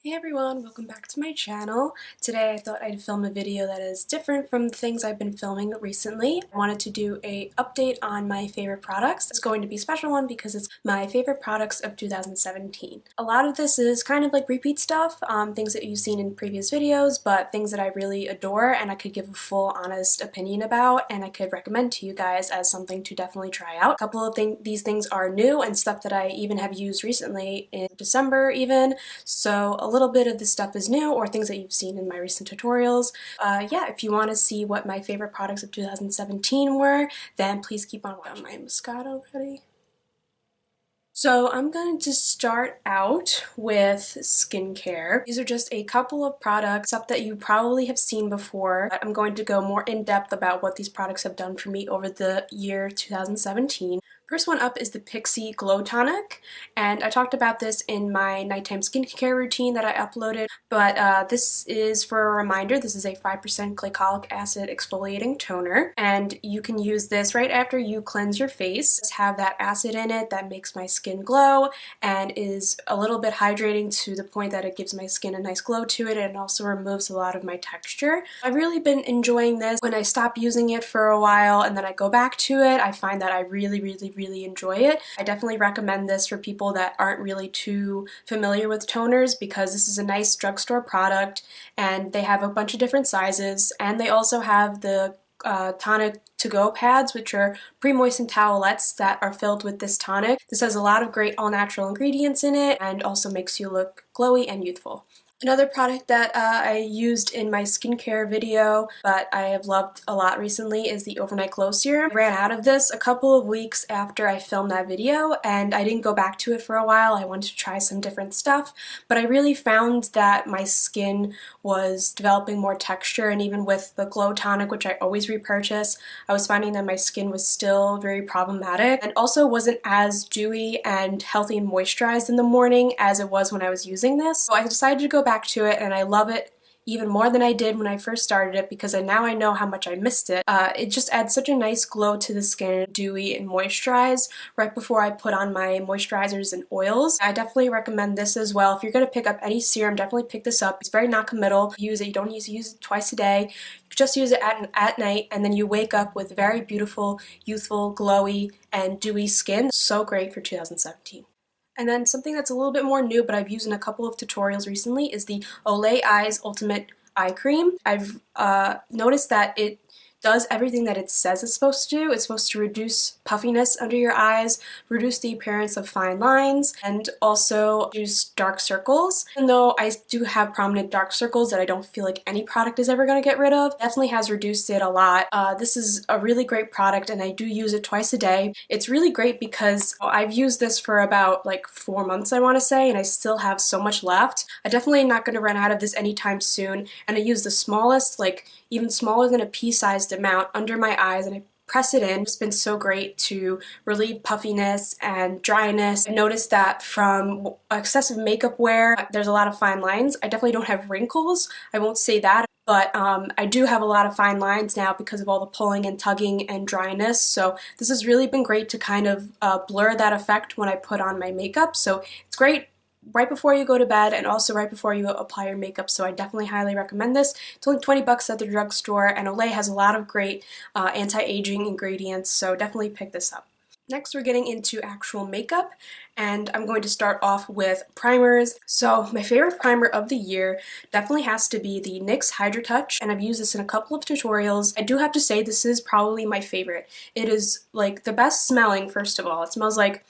Hey everyone, welcome back to my channel. Today I thought I'd film a video that is different from the things I've been filming recently. I wanted to do an update on my favorite products. It's going to be a special one because it's my favorite products of 2017. A lot of this is kind of like repeat stuff, things that you've seen in previous videos, but things that I really adore and I could give a full honest opinion about and I could recommend to you guys as something to definitely try out. A couple of these things are new and stuff that I even have used recently in December even, so a little bit of this stuff is new or things that you've seen in my recent tutorials. Yeah, if you want to see what my favorite products of 2017 were, then please keep on watching. My Moscato ready. So I'm going to start out with skincare. These are just a couple of products, stuff that you probably have seen before. I'm going to go more in depth about what these products have done for me over the year 2017. First one up is the Pixi Glow Tonic, and I talked about this in my nighttime skincare routine that I uploaded, but this is for a reminder. This is a 5% glycolic acid exfoliating toner, and you can use this right after you cleanse your face. It's have that acid in it that makes my skin glow and is a little bit hydrating to the point that it gives my skin a nice glow to it and also removes a lot of my texture. I've really been enjoying this. When I stop using it for a while and then I go back to it, I find that I really enjoy it. I definitely recommend this for people that aren't really too familiar with toners because this is a nice drugstore product and they have a bunch of different sizes, and they also have the tonic to-go pads, which are pre-moistened towelettes that are filled with this tonic. This has a lot of great all-natural ingredients in it and also makes you look glowy and youthful. Another product that I used in my skincare video, but I have loved a lot recently, is the Overnight Glow Serum. I ran out of this a couple of weeks after I filmed that video, and I didn't go back to it for a while. I wanted to try some different stuff, but I really found that my skin was developing more texture, and even with the Glow Tonic, which I always repurchase, I was finding that my skin was still very problematic and also wasn't as dewy and healthy and moisturized in the morning as it was when I was using this. So I decided to go back to it, and I love it even more than I did when I first started it because now I know how much I missed it. It just adds such a nice glow to the skin, dewy and moisturized right before I put on my moisturizers and oils. I definitely recommend this as well. If you're going to pick up any serum, definitely pick this up. It's very non-committal. Use it. You don't need to use it twice a day. You just use it at night, and then you wake up with very beautiful, youthful, glowy, and dewy skin. So great for 2017. And then something that's a little bit more new, but I've used in a couple of tutorials recently, is the Olay Eyes Ultimate Eye Cream. I've noticed that it does everything that it says it's supposed to do. It's supposed to reduce puffiness under your eyes, reduce the appearance of fine lines, and also reduce dark circles. Even though I do have prominent dark circles that I don't feel like any product is ever going to get rid of, it definitely has reduced it a lot. This is a really great product and I do use it twice a day. It's really great because I've used this for about like 4 months, I want to say, and I still have so much left. I'm definitely not going to run out of this anytime soon, and I use the smallest, like even smaller than a pea-sized amount under my eyes, and I press it in. It's been so great to relieve puffiness and dryness. I noticed that from excessive makeup wear, there's a lot of fine lines. I definitely don't have wrinkles, I won't say that, but I do have a lot of fine lines now because of all the pulling and tugging and dryness, so this has really been great to kind of blur that effect when I put on my makeup, so it's great right before you go to bed and also right before you apply your makeup, so I definitely highly recommend this. It's only 20 bucks at the drugstore, and Olay has a lot of great anti-aging ingredients, so definitely pick this up. Next, we're getting into actual makeup, and I'm going to start off with primers. So my favorite primer of the year definitely has to be the NYX Hydra Touch, and I've used this in a couple of tutorials. I do have to say this is probably my favorite. It is like the best smelling, first of all. It smells like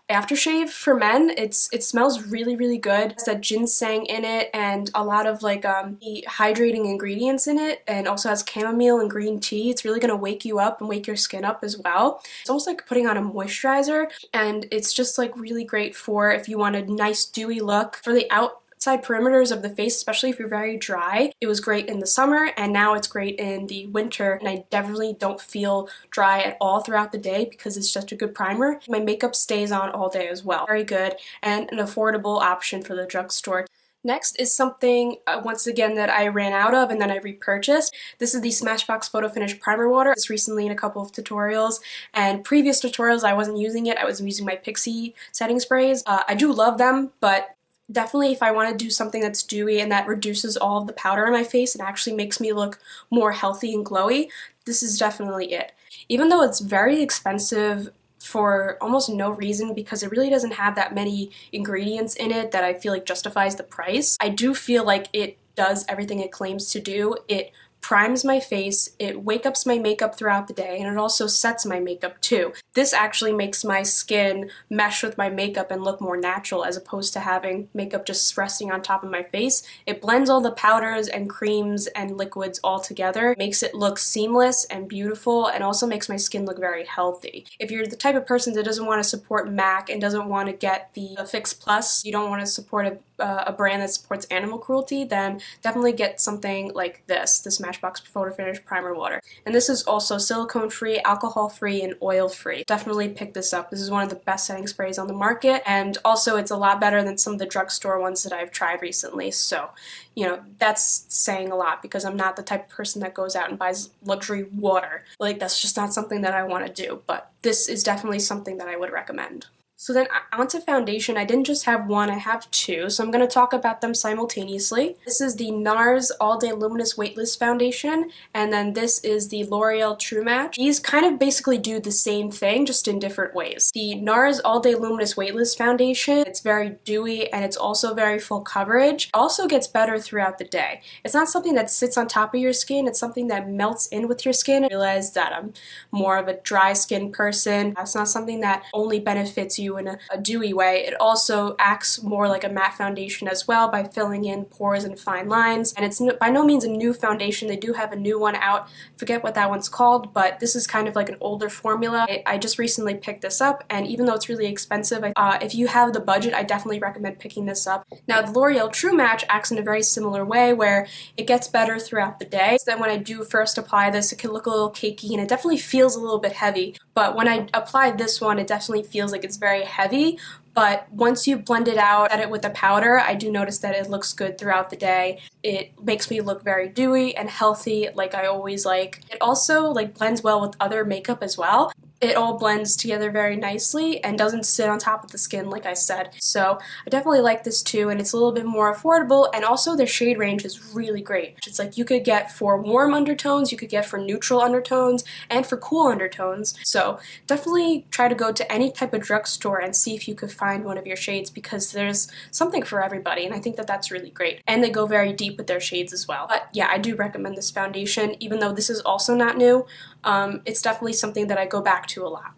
aftershave for men. It smells really good. It has that ginseng in it and a lot of like hydrating ingredients in it, and also has chamomile and green tea. It's really gonna wake you up and wake your skin up as well. It's almost like putting on a moisturizer, and it's just like really great for if you want a nice dewy look for the outside perimeters of the face, especially if you're very dry. It was great in the summer, and now it's great in the winter, and I definitely don't feel dry at all throughout the day because it's just a good primer. My makeup stays on all day as well. Very good and an affordable option for the drugstore. Next is something, once again, that I ran out of and then I repurchased. This is the Smashbox Photo Finish Primer Water. It's recently in a couple of tutorials, and previous tutorials I wasn't using it. I was using my Pixi setting sprays. I do love them, but Definitely if I want to do something that's dewy and that reduces all of the powder on my face and actually makes me look more healthy and glowy, this is definitely it. Even though it's very expensive for almost no reason because it really doesn't have that many ingredients in it that I feel like justifies the price, I do feel like it does everything it claims to do. It primes my face, it wake ups my makeup throughout the day, and it also sets my makeup too. This actually makes my skin mesh with my makeup and look more natural as opposed to having makeup just resting on top of my face. It blends all the powders and creams and liquids all together, makes it look seamless and beautiful, and also makes my skin look very healthy. If you're the type of person that doesn't want to support MAC and doesn't want to get the Fix Plus, you don't want to support a brand that supports animal cruelty, then definitely get something like this, the Smashbox Photo Finish Primer Water. And this is also silicone-free, alcohol-free, and oil-free. Definitely pick this up. This is one of the best setting sprays on the market, and also it's a lot better than some of the drugstore ones that I've tried recently. So, you know, that's saying a lot because I'm not the type of person that goes out and buys luxury water. Like, that's just not something that I want to do, but this is definitely something that I would recommend. So then onto foundation. I didn't just have one, I have two, so I'm going to talk about them simultaneously. This is the NARS All Day Luminous Weightless Foundation, and then this is the L'Oreal True Match. These kind of basically do the same thing, just in different ways. The NARS All Day Luminous Weightless Foundation, it's very dewy and it's also very full coverage. It also gets better throughout the day. It's not something that sits on top of your skin, it's something that melts in with your skin. I realize that I'm more of a dry skin person. That's not something that only benefits you in a dewy way. It also acts more like a matte foundation as well by filling in pores and fine lines. And it's by no means a new foundation. They do have a new one out. Forget what that one's called, but this is kind of like an older formula. I just recently picked this up, and even though it's really expensive, if you have the budget, I definitely recommend picking this up. Now, the L'Oreal True Match acts in a very similar way where it gets better throughout the day. So then when I do first apply this, it can look a little cakey and it definitely feels a little bit heavy. But when I apply this one, it definitely feels like it's very heavy. But once you blend it out, set it with the powder, I do notice that it looks good throughout the day. It makes me look very dewy and healthy like I always like. It also like blends well with other makeup as well. It all blends together very nicely and doesn't sit on top of the skin like I said. So I definitely like this too, and it's a little bit more affordable, and also their shade range is really great. It's like you could get for warm undertones, you could get for neutral undertones, and for cool undertones. So definitely try to go to any type of drugstore and see if you could find one of your shades because there's something for everybody, and I think that that's really great. And they go very deep with their shades as well. But yeah, I do recommend this foundation, even though this is also not new. It's definitely something that I go back to a lot.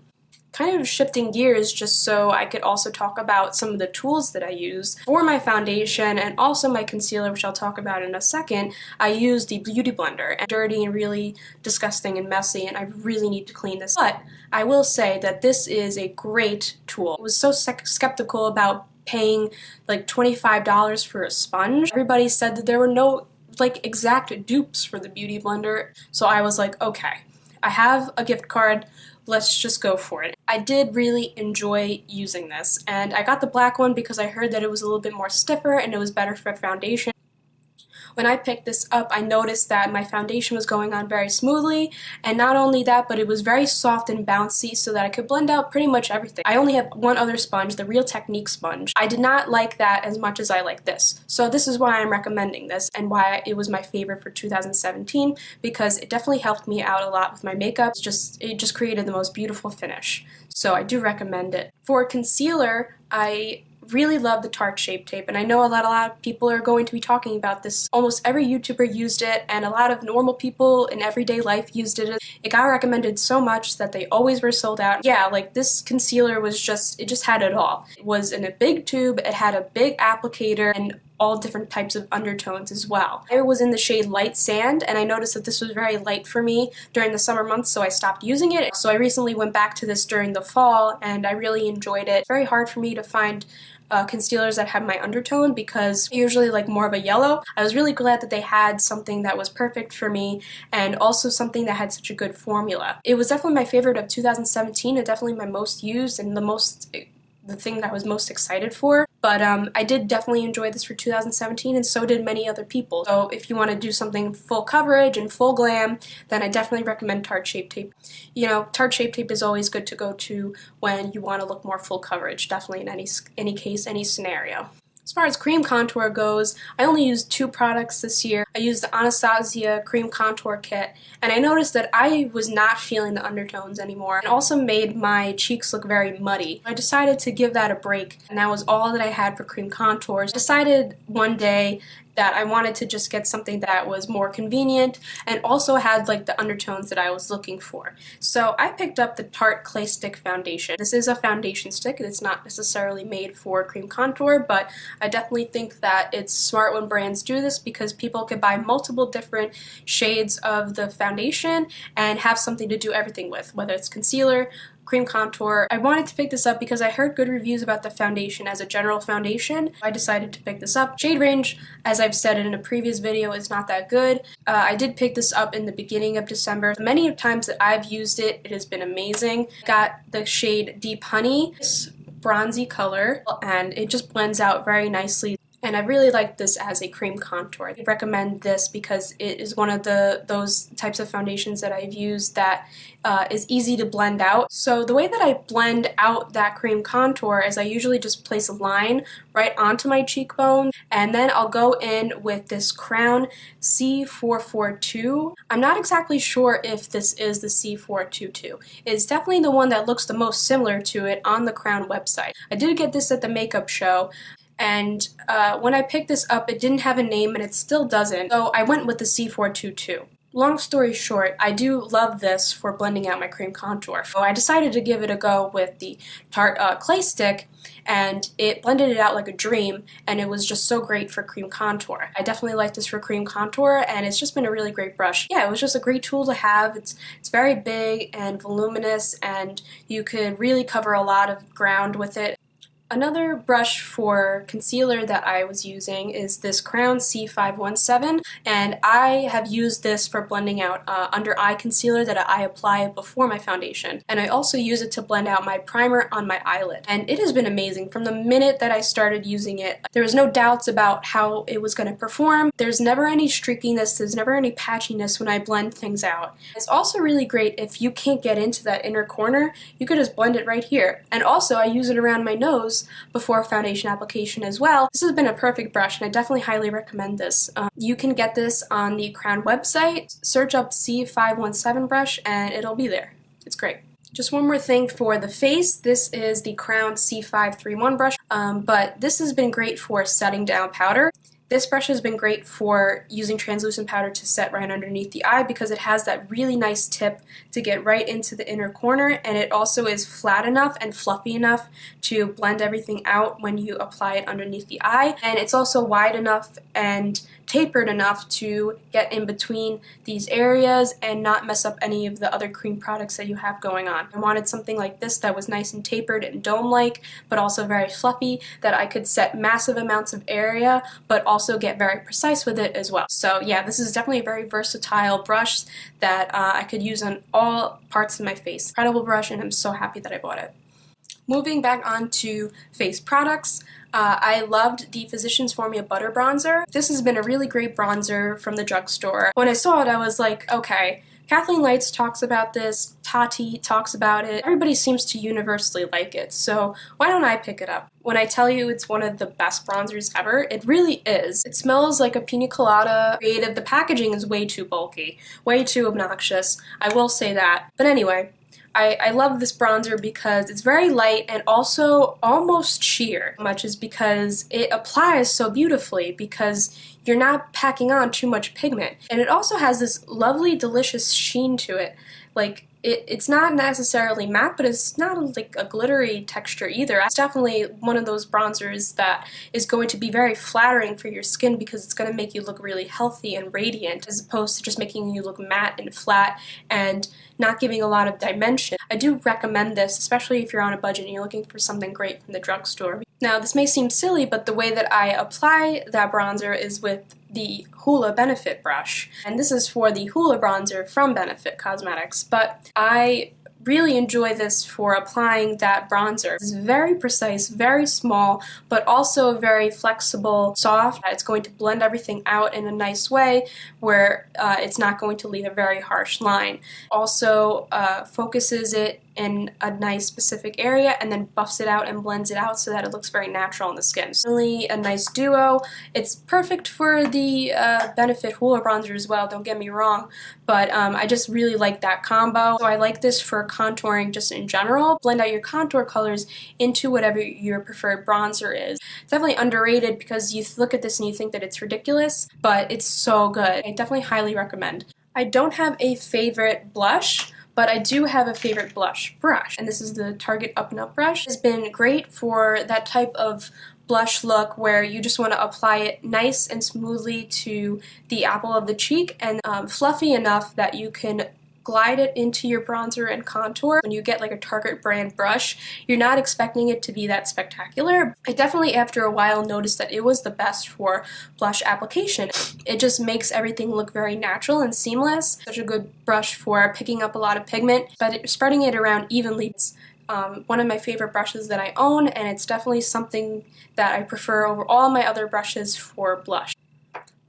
Kind of shifting gears just so I could also talk about some of the tools that I use for my foundation and also my concealer, which I'll talk about in a second. I use the Beauty Blender, and dirty and really disgusting and messy, and I really need to clean this. But I will say that this is a great tool. I was so skeptical about paying like $25 for a sponge. Everybody said that there were no like exact dupes for the Beauty Blender, so I was like, okay, I have a gift card, let's just go for it. I did really enjoy using this, and I got the black one because I heard that it was a little bit more stiffer and it was better for foundation. When I picked this up, I noticed that my foundation was going on very smoothly, and not only that, but it was very soft and bouncy so that I could blend out pretty much everything. I only have one other sponge, the Real Technique sponge. I did not like that as much as I like this. So this is why I'm recommending this and why it was my favorite for 2017, because it definitely helped me out a lot with my makeup. It just created the most beautiful finish. So I do recommend it. For concealer, I really love the Tarte Shape Tape, and I know a lot of people are going to be talking about this. Almost every YouTuber used it, and a lot of normal people in everyday life used it. It got recommended so much that they always were sold out. Yeah, like this concealer was it just had it all. It was in a big tube, it had a big applicator, and all different types of undertones as well. I was in the shade Light Sand, and I noticed that this was very light for me during the summer months, so I stopped using it. So I recently went back to this during the fall, and I really enjoyed it. It's very hard for me to find concealers that have my undertone because I usually like more of a yellow. I was really glad that they had something that was perfect for me and also something that had such a good formula. It was definitely my favorite of 2017 and definitely my most used and the thing that I was most excited for. But I did definitely enjoy this for 2017, and so did many other people. So if you want to do something full coverage and full glam, then I definitely recommend Tarte Shape Tape. You know, Tarte Shape Tape is always good to go to when you want to look more full coverage, definitely in any case, any scenario. As far as cream contour goes, I only used 2 products this year. I used the Anastasia cream contour kit, and I noticed that I was not feeling the undertones anymore. It also made my cheeks look very muddy. I decided to give that a break, and that was all that I had for cream contours. I decided one day that I wanted to just get something that was more convenient and also had like the undertones that I was looking for. So I picked up the Tarte Claystick foundation. This is a foundation stick. It's not necessarily made for cream contour, but I definitely think that it's smart when brands do this because people can buy multiple different shades of the foundation and have something to do everything with, whether it's concealer, cream contour. I wanted to pick this up because I heard good reviews about the foundation as a general foundation. I decided to pick this up. Shade range, as I've said in a previous video, is not that good. I did pick this up in the beginning of December. Many times that I've used it, it has been amazing. Got the shade Deep Honey, this bronzy color, and it just blends out very nicely. And I really like this as a cream contour. I recommend this because it is one of those types of foundations that I've used that is easy to blend out. So the way that I blend out that cream contour is I usually just place a line right onto my cheekbone, and then I'll go in with this Crown C442. I'm not exactly sure if this is the C422. It's definitely the one that looks the most similar to it on the Crown website. I did get this at the makeup show, and when I picked this up, it didn't have a name, and it still doesn't, so I went with the C422. Long story short, I do love this for blending out my cream contour. So I decided to give it a go with the Tarte Claystick, and it blended it out like a dream, and it was just so great for cream contour. I definitely like this for cream contour, and it's just been a really great brush. Yeah, it was just a great tool to have. It's very big and voluminous, and you could really cover a lot of ground with it. Another brush for concealer that I was using is this Crown C517, and I have used this for blending out under eye concealer that I apply before my foundation. And I also use it to blend out my primer on my eyelid. And it has been amazing. From the minute that I started using it, there was no doubts about how it was going to perform. There's never any streakiness, there's never any patchiness when I blend things out. It's also really great if you can't get into that inner corner, you could just blend it right here. And also I use it around my nose before foundation application as well. This has been a perfect brush, and I definitely highly recommend this. You can get this on the Crown website. Search up C517 brush and it'll be there. It's great. Just one more thing for the face. This is the Crown C531 brush, but this has been great for setting down powder. This brush has been great for using translucent powder to set right underneath the eye because it has that really nice tip to get right into the inner corner, and it also is flat enough and fluffy enough to blend everything out when you apply it underneath the eye. And it's also wide enough and tapered enough to get in between these areas and not mess up any of the other cream products that you have going on. I wanted something like this that was nice and tapered and dome-like, but also very fluffy, that I could set massive amounts of area, but also get very precise with it as well. So yeah, this is definitely a very versatile brush that I could use on all parts of my face. Incredible brush, and I'm so happy that I bought it. Moving back on to face products, I loved the Physicians Formula Butter Bronzer. This has been a really great bronzer from the drugstore. When I saw it, I was like, okay, Kathleen Lights talks about this, Tarte talks about it, everybody seems to universally like it, so why don't I pick it up? When I tell you it's one of the best bronzers ever, it really is. It smells like a pina colada. Creative. The packaging is way too bulky, way too obnoxious, I will say that. But anyway, I love this bronzer because it's very light and also almost sheer. Much is because it applies so beautifully because you're not packing on too much pigment. And it also has this lovely, delicious sheen to it. Like, it's not necessarily matte, but it's not like a glittery texture either. It's definitely one of those bronzers that is going to be very flattering for your skin because it's going to make you look really healthy and radiant as opposed to just making you look matte and flat and not giving a lot of dimension. I do recommend this, especially if you're on a budget and you're looking for something great from the drugstore. Now, this may seem silly, but the way that I apply that bronzer is with the Hoola Benefit brush. And this is for the Hoola Bronzer from Benefit Cosmetics, but I really enjoy this for applying that bronzer. It's very precise, very small, but also very flexible, soft. It's going to blend everything out in a nice way where it's not going to leave a very harsh line. Also focuses it in a nice specific area and then buffs it out and blends it out so that it looks very natural on the skin. It's really a nice duo. It's perfect for the Benefit Hoola bronzer as well, don't get me wrong, but I just really like that combo. So I like this for contouring just in general. Blend out your contour colors into whatever your preferred bronzer is. It's definitely underrated because you look at this and you think that it's ridiculous, but it's so good. I definitely highly recommend. I don't have a favorite blush, but I do have a favorite blush brush, and this is the Target Up and Up brush. It's been great for that type of blush look where you just want to apply it nice and smoothly to the apple of the cheek and fluffy enough that you can glide it into your bronzer and contour. When you get like a Target brand brush, you're not expecting it to be that spectacular. I definitely after a while noticed that it was the best for blush application. It just makes everything look very natural and seamless. Such a good brush for picking up a lot of pigment, but spreading it around evenly. It's one of my favorite brushes that I own, and it's definitely something that I prefer over all my other brushes for blush.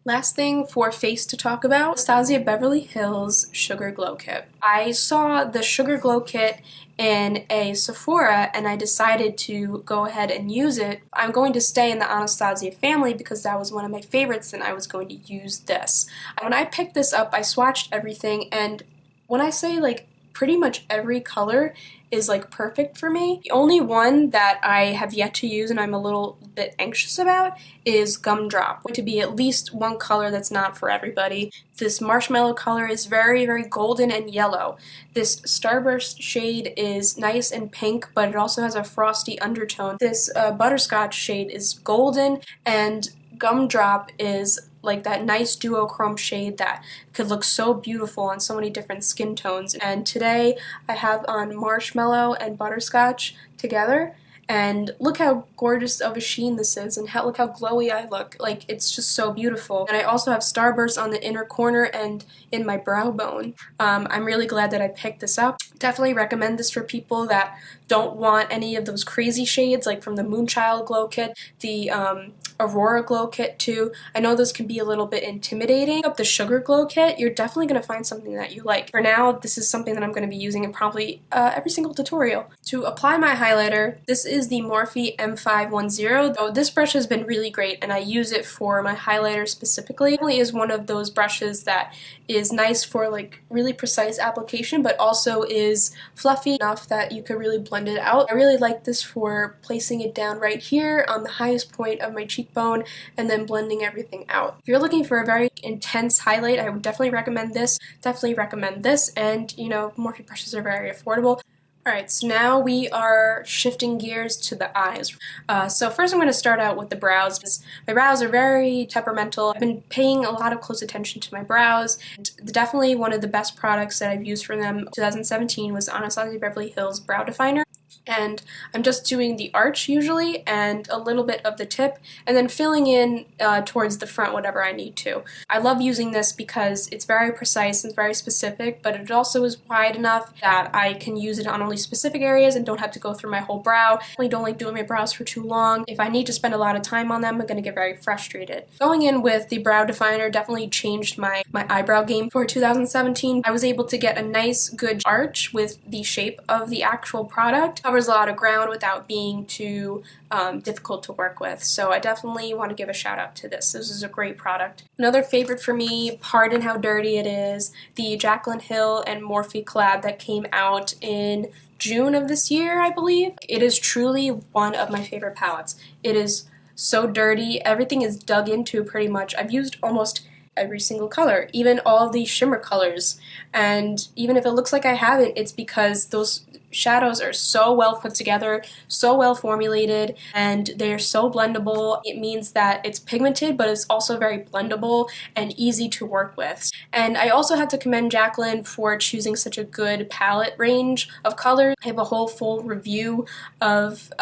Last thing for face to talk about, Anastasia Beverly Hills Sugar Glow Kit. I saw the Sugar Glow Kit in a Sephora and I decided to go ahead and use it. I'm going to stay in the Anastasia family because that was one of my favorites and I was going to use this. When I picked this up, I swatched everything, and when I say like pretty much every color is like perfect for me. The only one that I have yet to use and I'm a little bit anxious about is Gumdrop. To be at least one color that's not for everybody. This marshmallow color is very, very golden and yellow. This Starburst shade is nice and pink, but it also has a frosty undertone. This butterscotch shade is golden, and Gumdrop is like that nice duochrome shade that could look so beautiful on so many different skin tones. And today I have on marshmallow and butterscotch together, and look how gorgeous of a sheen this is, and look how glowy I look. Like, it's just so beautiful. And I also have Starburst on the inner corner and in my brow bone. I'm really glad that I picked this up. Definitely recommend this for people that don't want any of those crazy shades, like from the Moonchild Glow Kit, the Aurora Glow Kit too. I know those can be a little bit intimidating. Up the Sugar Glow Kit, you're definitely going to find something that you like. For now, this is something that I'm going to be using in probably every single tutorial. To apply my highlighter, this is the Morphe M510. Though this brush has been really great and I use it for my highlighter specifically. It really is one of those brushes that is nice for like really precise application, but also is fluffy enough that you can really blend it out. I really like this for placing it down right here on the highest point of my cheekbone and then blending everything out. If you're looking for a very intense highlight, I would definitely recommend this. Definitely recommend this, and you know, Morphe brushes are very affordable. Alright, so now we are shifting gears to the eyes. So first I'm going to start out with the brows. My brows are very temperamental. I've been paying a lot of close attention to my brows. And definitely one of the best products that I've used from them in 2017 was Anastasia Beverly Hills Brow Definer. And I'm just doing the arch usually and a little bit of the tip and then filling in towards the front whatever I need to. I love using this because it's very precise and very specific, but it also is wide enough that I can use it on only specific areas and don't have to go through my whole brow. I don't like doing my brows for too long. If I need to spend a lot of time on them, I'm going to get very frustrated. Going in with the brow definer definitely changed my eyebrow game for 2017. I was able to get a nice good arch with the shape of the actual product. Covers a lot of ground without being too difficult to work with, so I definitely want to give a shout out to this. This is a great product. Another favorite for me, pardon how dirty it is, the Jaclyn Hill and Morphe collab that came out in June of this year, I believe. It is truly one of my favorite palettes. It is so dirty. Everything is dug into pretty much. I've used almost every single color, even all of these shimmer colors, and even if it looks like I haven't, it's because those shadows are so well put together, so well formulated, and they're so blendable. It means that it's pigmented, but it's also very blendable and easy to work with. And I also have to commend Jaclyn for choosing such a good palette range of colors. I have a whole full review of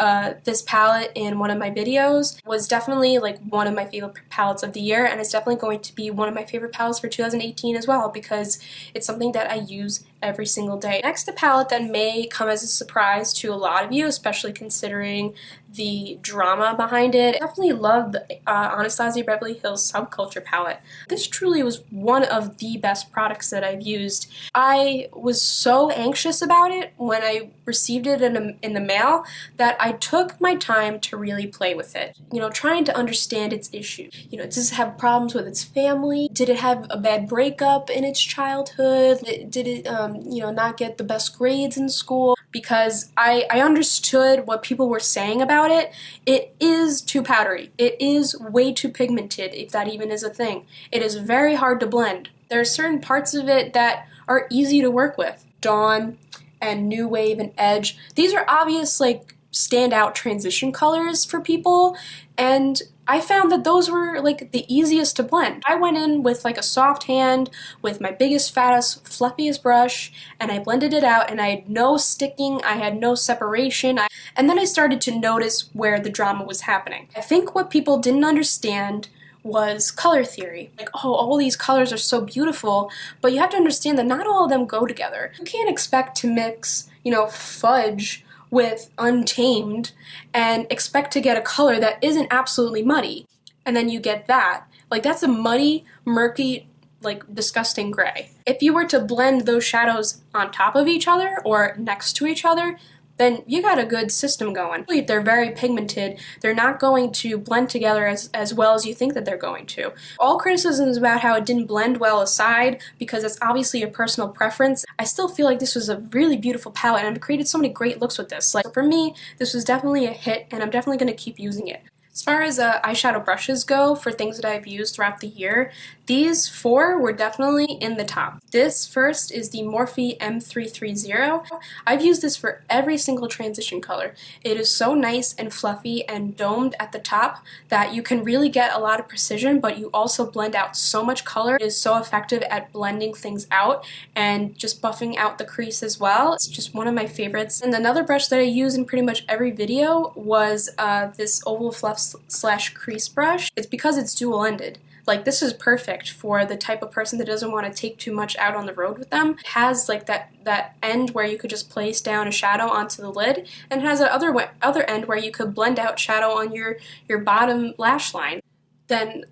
this palette in one of my videos. It was definitely like one of my favorite palettes of the year, and it's definitely going to be one of my favorite palettes for 2018 as well because it's something that I use every single day. Next, a palette that may come as a surprise to a lot of you, especially considering the drama behind it. I definitely love the Anastasia Beverly Hills Subculture palette. This truly was one of the best products that I've used. I was so anxious about it when I received it in the mail that I took my time to really play with it. You know, trying to understand its issues. You know, does it have problems with its family? Did it have a bad breakup in its childhood? Did it, you know, not get the best grades in school? Because I understood what people were saying about it. It is too powdery. It is way too pigmented, if that even is a thing. It is very hard to blend. There are certain parts of it that are easy to work with. Dawn and New Wave and Edge. These are obvious, like, standout transition colors for people, and I found that those were like the easiest to blend. I went in with like a soft hand with my biggest, fattest, fluffiest brush, and I blended it out, and I had no sticking, I had no separation, and then I started to notice where the drama was happening. I think what people didn't understand was color theory. Like, oh, all these colors are so beautiful, but you have to understand that not all of them go together. You can't expect to mix, you know, fudge with Untamed and expect to get a color that isn't absolutely muddy. And then you get that. Like, that's a muddy, murky, like, disgusting gray. If you were to blend those shadows on top of each other or next to each other, then you got a good system going. If they're very pigmented, they're not going to blend together as well as you think that they're going to. All criticisms about how it didn't blend well aside, because it's obviously a personal preference, I still feel like this was a really beautiful palette, and I've created so many great looks with this. Like, for me, this was definitely a hit, and I'm definitely going to keep using it. As far as eyeshadow brushes go, for things that I've used throughout the year, these four were definitely in the top. This first is the Morphe M330. I've used this for every single transition color. It is so nice and fluffy and domed at the top that you can really get a lot of precision, but you also blend out so much color. It is so effective at blending things out and just buffing out the crease as well. It's just one of my favorites. And another brush that I use in pretty much every video was this Oval Fluff / crease brush. It's because it's dual-ended. Like, this is perfect for the type of person that doesn't want to take too much out on the road with them. It has like that end where you could just place down a shadow onto the lid, and it has that other end where you could blend out shadow on your bottom lash line. Then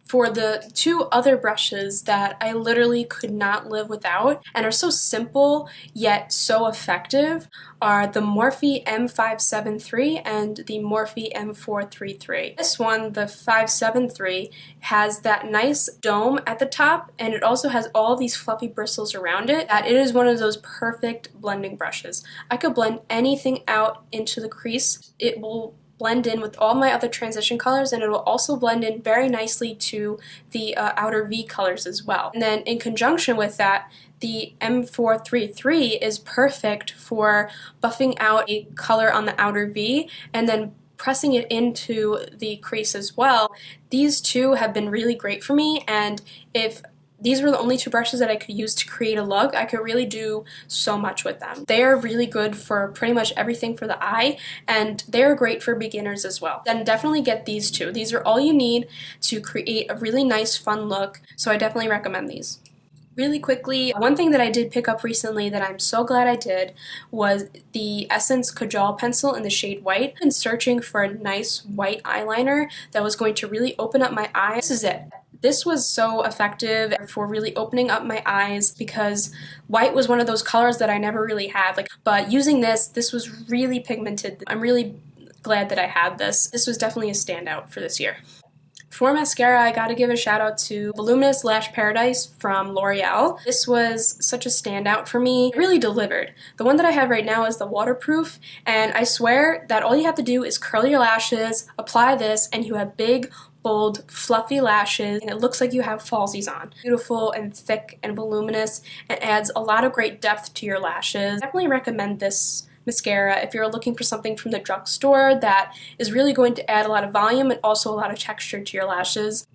for the two other brushes that I literally could not live without and are so simple yet so effective are the Morphe M573 and the Morphe M433. This one, the 573, has that nice dome at the top, and it also has all these fluffy bristles around it, that it is one of those perfect blending brushes. I could blend anything out into the crease. It will blend in with all my other transition colors, and it will also blend in very nicely to the outer V colors as well. And then in conjunction with that, the M433 is perfect for buffing out a color on the outer V and then pressing it into the crease as well. These two have been really great for me, and if these were the only two brushes that I could use to create a look, I could really do so much with them. They are really good for pretty much everything for the eye, and they're great for beginners as well. Then definitely get these two. These are all you need to create a really nice, fun look, so I definitely recommend these. Really quickly, one thing that I did pick up recently that I'm so glad I did was the Essence Kajal Pencil in the shade White. I've been searching for a nice white eyeliner that was going to really open up my eyes. This is it. This was so effective for really opening up my eyes because white was one of those colors that I never really had. But using this was really pigmented. I'm really glad that I had this. This was definitely a standout for this year. For mascara, I gotta give a shout out to the Luminous Lash Paradise from L'Oreal. This was such a standout for me. It really delivered. The one that I have right now is the waterproof, and I swear that all you have to do is curl your lashes, apply this, and you have big, bold, fluffy lashes, and it looks like you have falsies on. Beautiful and thick and voluminous, and adds a lot of great depth to your lashes. I definitely recommend this mascara if you're looking for something from the drugstore that is really going to add a lot of volume and also a lot of texture to your lashes.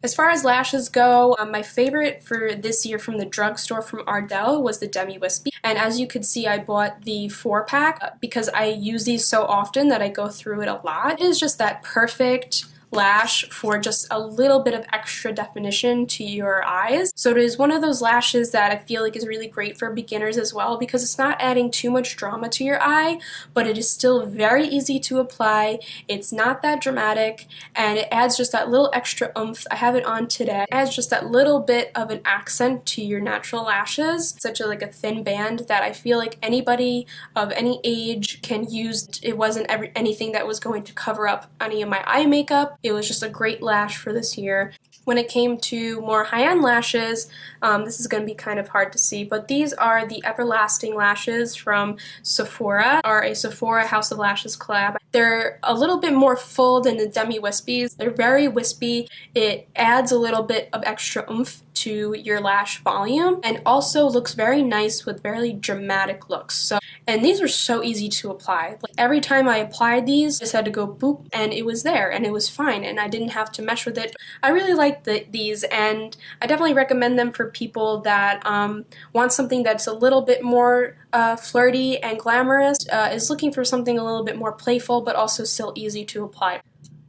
As far as lashes go, my favorite for this year from the drugstore from Ardell was the Demi Wispy. And as you can see, I bought the 4-pack because I use these so often that I go through it a lot. It is just that perfect, lash for just a little bit of extra definition to your eyes. So it is one of those lashes that I feel like is really great for beginners as well, because it's not adding too much drama to your eye, but it is still very easy to apply. It's not that dramatic, and it adds just that little extra oomph. I have it on today. It adds just that little bit of an accent to your natural lashes. Such a thin band that I feel like anybody of any age can use. It wasn't anything that was going to cover up any of my eye makeup. It was just a great lash for this year. When it came to more high-end lashes, this is going to be kind of hard to see, but these are the Everlasting lashes from Sephora, are a Sephora House of Lashes collab. They're a little bit more full than the Demi Wispies. They're very wispy. It adds a little bit of extra oomph to your lash volume, and also looks very nice with very dramatic looks. And these are so easy to apply. Every time I applied these, I just had to go boop, and it was there, and it was fine, and I didn't have to mess with it. I really like these, and I definitely recommend them for people that want something that's a little bit more flirty and glamorous, is looking for something a little bit more playful, but also still easy to apply.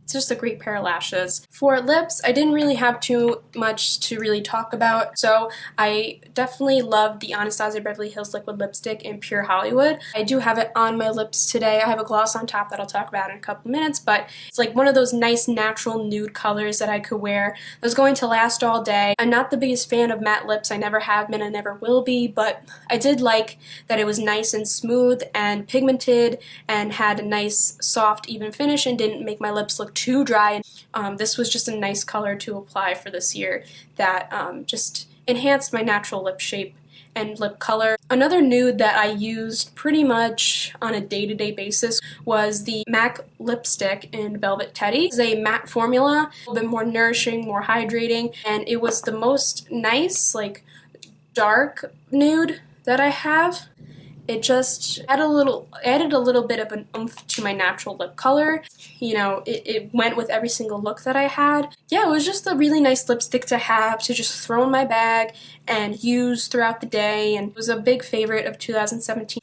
It's just a great pair of lashes. For lips, I didn't really have too much to really talk about, so I definitely love the Anastasia Beverly Hills Liquid Lipstick in Pure Hollywood. I do have it on my lips today. I have a gloss on top that I'll talk about in a couple minutes, but it's like one of those nice natural nude colors that I could wear that's going to last all day. I'm not the biggest fan of matte lips. I never have been, I never will be, but I did like that it was nice and smooth and pigmented and had a nice, soft, even finish and didn't make my lips look too dry. This was just a nice color to apply for this year that just enhanced my natural lip shape and lip color. Another nude that I used pretty much on a day-to-day basis was the MAC lipstick in Velvet Teddy. It's a matte formula, a little bit more nourishing, more hydrating, and it was the most nice, dark nude that I have. It just added a little bit of an oomph to my natural lip color. You know, it went with every single look that I had. Yeah, it was just a really nice lipstick to have, to just throw in my bag and use throughout the day, and it was a big favorite of 2017.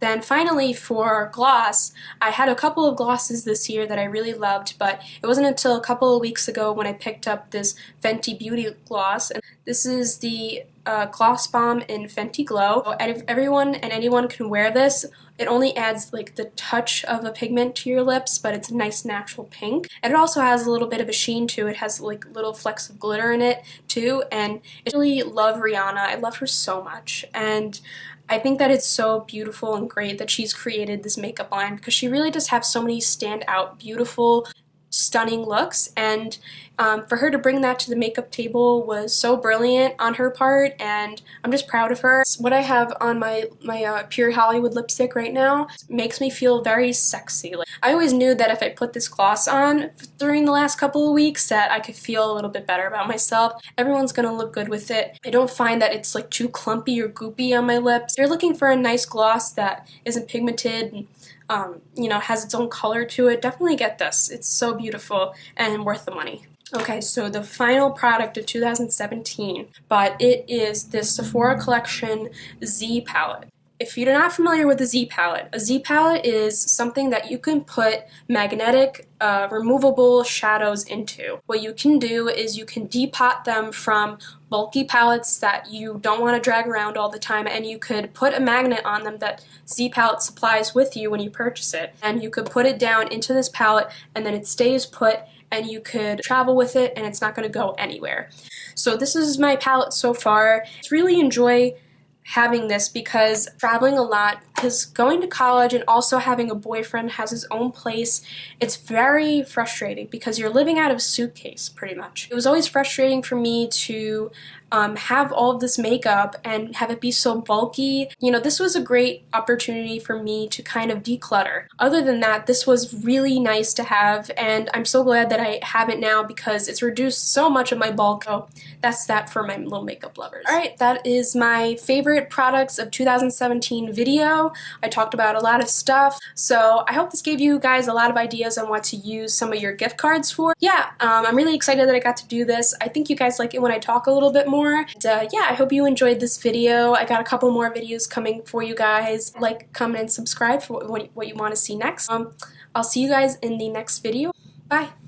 Then finally, for gloss, I had a couple of glosses this year that I really loved, but it wasn't until a couple of weeks ago when I picked up this Fenty Beauty gloss. And this is the Gloss Bomb in Fenty Glow. Everyone and anyone can wear this. It only adds the touch of a pigment to your lips, but it's a nice natural pink. And it also has a little bit of a sheen to it. It has little flecks of glitter in it too, and I really love Rihanna. I love her so much, and I think that it's so beautiful and great that she's created this makeup line, because she really does have so many standout, beautiful, stunning looks, and for her to bring that to the makeup table was so brilliant on her part, and I'm just proud of her. What I have on my Pure Hollywood lipstick right now makes me feel very sexy. I always knew that if I put this gloss on during the last couple of weeks that I could feel a little bit better about myself. Everyone's gonna look good with it. I don't find that it's too clumpy or goopy on my lips. If you're looking for a nice gloss that isn't pigmented and you know, has its own color to it, definitely get this. It's so beautiful and worth the money. Okay, so the final product of 2017, but it is this Sephora Collection Z palette. If you're not familiar with the Z palette, a Z palette is something that you can put magnetic, removable shadows into. What you can do is you can depot them from bulky palettes that you don't want to drag around all the time, and you could put a magnet on them that Z palette supplies with you when you purchase it. And you could put it down into this palette, and then it stays put, and you could travel with it, and it's not going to go anywhere. So this is my palette so far. I really enjoy having this because traveling a lot, because going to college and also having a boyfriend has his own place, it's very frustrating because you're living out of a suitcase pretty much. It was always frustrating for me to have all of this makeup and have it be so bulky. You know, this was a great opportunity for me to kind of declutter. Other than that, this was really nice to have, and I'm so glad that I have it now because it's reduced so much of my bulk. So that's that for my little makeup lovers. Alright, that is my favorite products of 2017 video. I talked about a lot of stuff, so I hope this gave you guys a lot of ideas on what to use some of your gift cards for. Yeah, I'm really excited that I got to do this. I think you guys like it when I talk a little bit more. And, yeah, I hope you enjoyed this video. I got a couple more videos coming for you guys. Like, comment, and subscribe for what you want to see next. I'll see you guys in the next video. Bye!